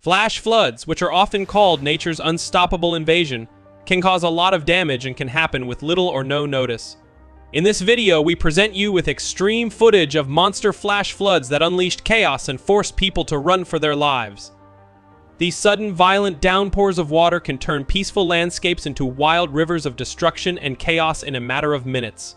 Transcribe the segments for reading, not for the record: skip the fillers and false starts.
Flash floods, which are often called nature's unstoppable invasion, can cause a lot of damage and can happen with little or no notice. In this video, we present you with extreme footage of monster flash floods that unleashed chaos and forced people to run for their lives. These sudden, violent downpours of water can turn peaceful landscapes into wild rivers of destruction and chaos in a matter of minutes.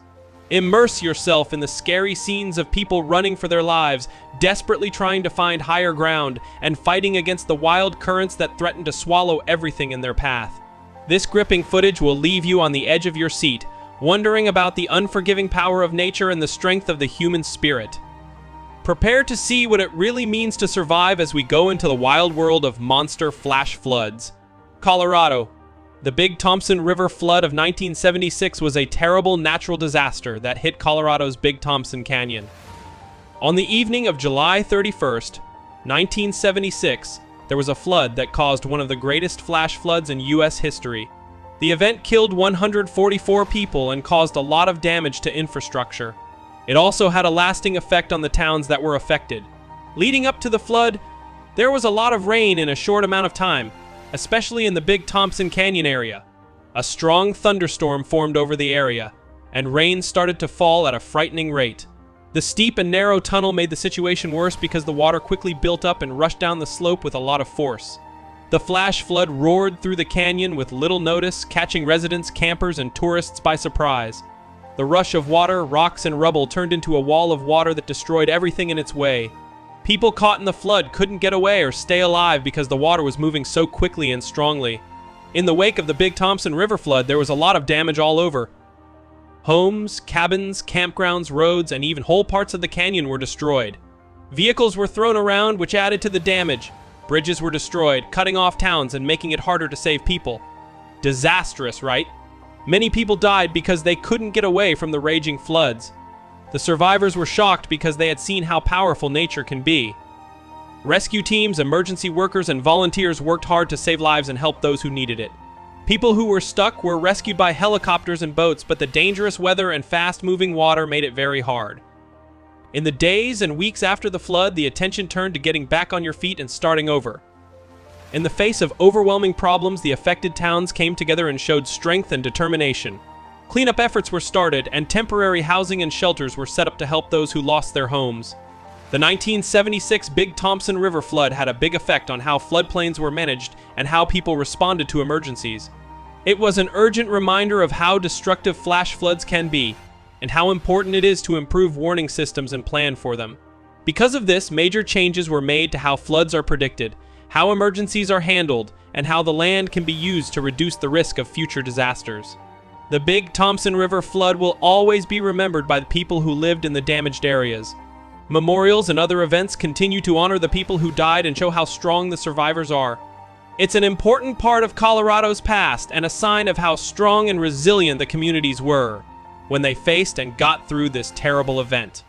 Immerse yourself in the scary scenes of people running for their lives, desperately trying to find higher ground, and fighting against the wild currents that threaten to swallow everything in their path. This gripping footage will leave you on the edge of your seat, wondering about the unforgiving power of nature and the strength of the human spirit. Prepare to see what it really means to survive as we go into the wild world of monster flash floods. Colorado. The Big Thompson River flood of 1976 was a terrible natural disaster that hit Colorado's Big Thompson Canyon. On the evening of July 31st, 1976, there was a flood that caused one of the greatest flash floods in U.S. history. The event killed 144 people and caused a lot of damage to infrastructure. It also had a lasting effect on the towns that were affected. Leading up to the flood, there was a lot of rain in a short amount of time, especially in the Big Thompson Canyon area. A strong thunderstorm formed over the area, and rain started to fall at a frightening rate. The steep and narrow tunnel made the situation worse because the water quickly built up and rushed down the slope with a lot of force. The flash flood roared through the canyon with little notice, catching residents, campers, and tourists by surprise. The rush of water, rocks, and rubble turned into a wall of water that destroyed everything in its way. People caught in the flood couldn't get away or stay alive because the water was moving so quickly and strongly. In the wake of the Big Thompson River flood, there was a lot of damage all over. Homes, cabins, campgrounds, roads, and even whole parts of the canyon were destroyed. Vehicles were thrown around, which added to the damage. Bridges were destroyed, cutting off towns and making it harder to save people. Disastrous, right? Many people died because they couldn't get away from the raging floods. The survivors were shocked because they had seen how powerful nature can be. Rescue teams, emergency workers, and volunteers worked hard to save lives and help those who needed it. People who were stuck were rescued by helicopters and boats, but the dangerous weather and fast-moving water made it very hard. In the days and weeks after the flood, the attention turned to getting back on your feet and starting over. In the face of overwhelming problems, the affected towns came together and showed strength and determination. Cleanup efforts were started, and temporary housing and shelters were set up to help those who lost their homes. The 1976 Big Thompson River flood had a big effect on how floodplains were managed and how people responded to emergencies. It was an urgent reminder of how destructive flash floods can be, and how important it is to improve warning systems and plan for them. Because of this, major changes were made to how floods are predicted, how emergencies are handled, and how the land can be used to reduce the risk of future disasters. The Big Thompson River flood will always be remembered by the people who lived in the damaged areas. Memorials and other events continue to honor the people who died and show how strong the survivors are. It's an important part of Colorado's past and a sign of how strong and resilient the communities were when they faced and got through this terrible event.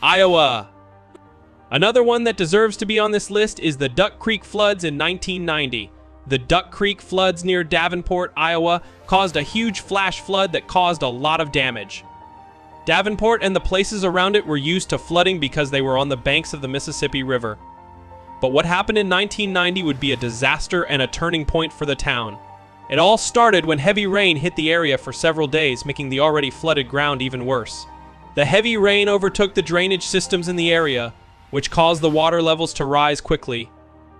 Iowa. Another one that deserves to be on this list is the Duck Creek floods in 1990. The Duck Creek floods near Davenport, Iowa, caused a huge flash flood that caused a lot of damage. Davenport and the places around it were used to flooding because they were on the banks of the Mississippi River. But what happened in 1990 would be a disaster and a turning point for the town. It all started when heavy rain hit the area for several days, making the already flooded ground even worse. The heavy rain overtook the drainage systems in the area, which caused the water levels to rise quickly.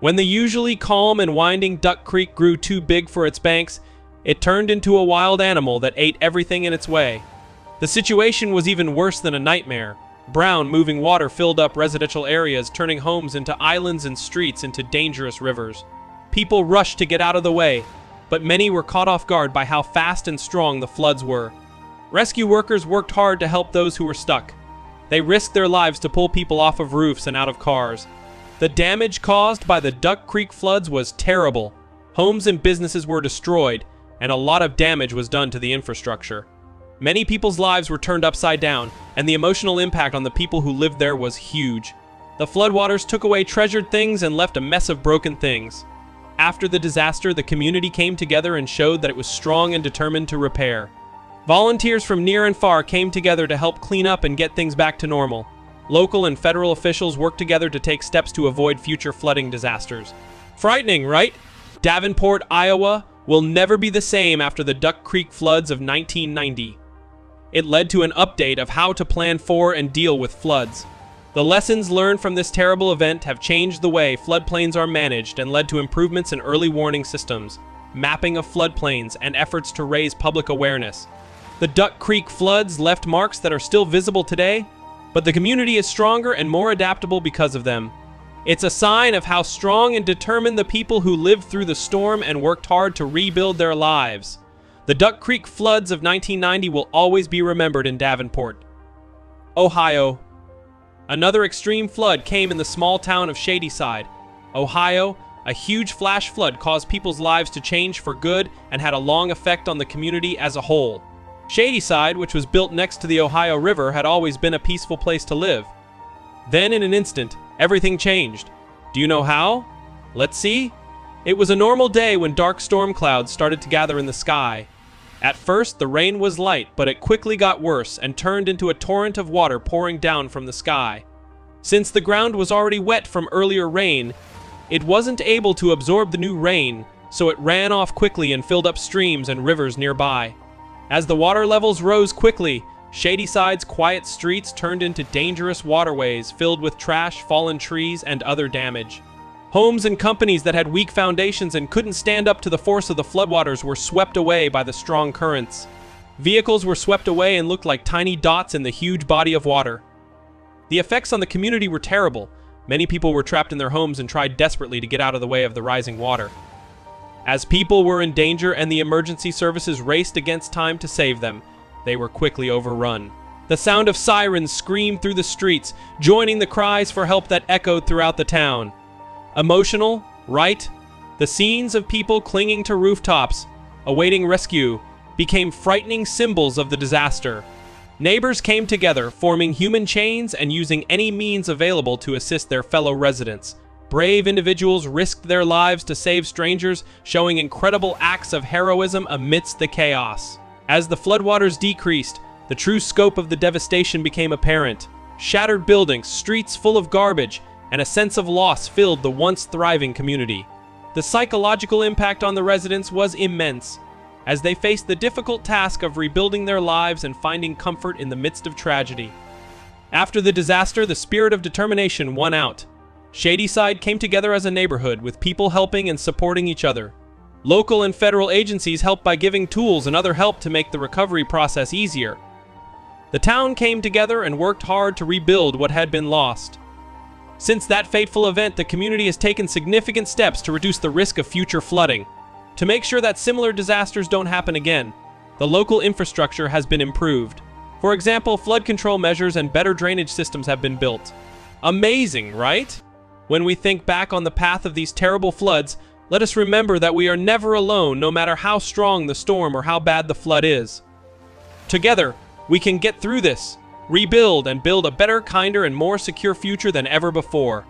When the usually calm and winding Duck Creek grew too big for its banks, it turned into a wild animal that ate everything in its way. The situation was even worse than a nightmare. Brown, moving water filled up residential areas, turning homes into islands and streets into dangerous rivers. People rushed to get out of the way, but many were caught off guard by how fast and strong the floods were. Rescue workers worked hard to help those who were stuck. They risked their lives to pull people off of roofs and out of cars. The damage caused by the Duck Creek floods was terrible. Homes and businesses were destroyed, and a lot of damage was done to the infrastructure. Many people's lives were turned upside down, and the emotional impact on the people who lived there was huge. The floodwaters took away treasured things and left a mess of broken things. After the disaster, the community came together and showed that it was strong and determined to repair. Volunteers from near and far came together to help clean up and get things back to normal. Local and federal officials worked together to take steps to avoid future flooding disasters. Frightening, right? Davenport, Iowa will never be the same after the Duck Creek floods of 1990. It led to an update of how to plan for and deal with floods. The lessons learned from this terrible event have changed the way floodplains are managed and led to improvements in early warning systems, mapping of floodplains, and efforts to raise public awareness. The Duck Creek floods left marks that are still visible today, but the community is stronger and more adaptable because of them. It's a sign of how strong and determined the people who lived through the storm and worked hard to rebuild their lives. The Duck Creek floods of 1990 will always be remembered in Davenport. Ohio. Another extreme flood came in the small town of Shadyside, Ohio. A huge flash flood caused people's lives to change for good and had a long effect on the community as a whole. Shadyside, which was built next to the Ohio River, had always been a peaceful place to live. Then, in an instant, everything changed. Do you know how? Let's see. It was a normal day when dark storm clouds started to gather in the sky. At first, the rain was light, but it quickly got worse and turned into a torrent of water pouring down from the sky. Since the ground was already wet from earlier rain, it wasn't able to absorb the new rain, so it ran off quickly and filled up streams and rivers nearby. As the water levels rose quickly, Shadyside's quiet streets turned into dangerous waterways filled with trash, fallen trees, and other damage. Homes and companies that had weak foundations and couldn't stand up to the force of the floodwaters were swept away by the strong currents. Vehicles were swept away and looked like tiny dots in the huge body of water. The effects on the community were terrible. Many people were trapped in their homes and tried desperately to get out of the way of the rising water. As people were in danger and the emergency services raced against time to save them, they were quickly overrun. The sound of sirens screamed through the streets, joining the cries for help that echoed throughout the town. Emotional, right? The scenes of people clinging to rooftops, awaiting rescue, became frightening symbols of the disaster. Neighbors came together, forming human chains and using any means available to assist their fellow residents. Brave individuals risked their lives to save strangers, showing incredible acts of heroism amidst the chaos. As the floodwaters decreased, the true scope of the devastation became apparent. Shattered buildings, streets full of garbage, and a sense of loss filled the once thriving community. The psychological impact on the residents was immense, as they faced the difficult task of rebuilding their lives and finding comfort in the midst of tragedy. After the disaster, the spirit of determination won out. Shadyside came together as a neighborhood, with people helping and supporting each other. Local and federal agencies helped by giving tools and other help to make the recovery process easier. The town came together and worked hard to rebuild what had been lost. Since that fateful event, the community has taken significant steps to reduce the risk of future flooding. To make sure that similar disasters don't happen again, the local infrastructure has been improved. For example, flood control measures and better drainage systems have been built. Amazing, right? When we think back on the path of these terrible floods, let us remember that we are never alone, no matter how strong the storm or how bad the flood is. Together, we can get through this, rebuild, and build a better, kinder, and more secure future than ever before.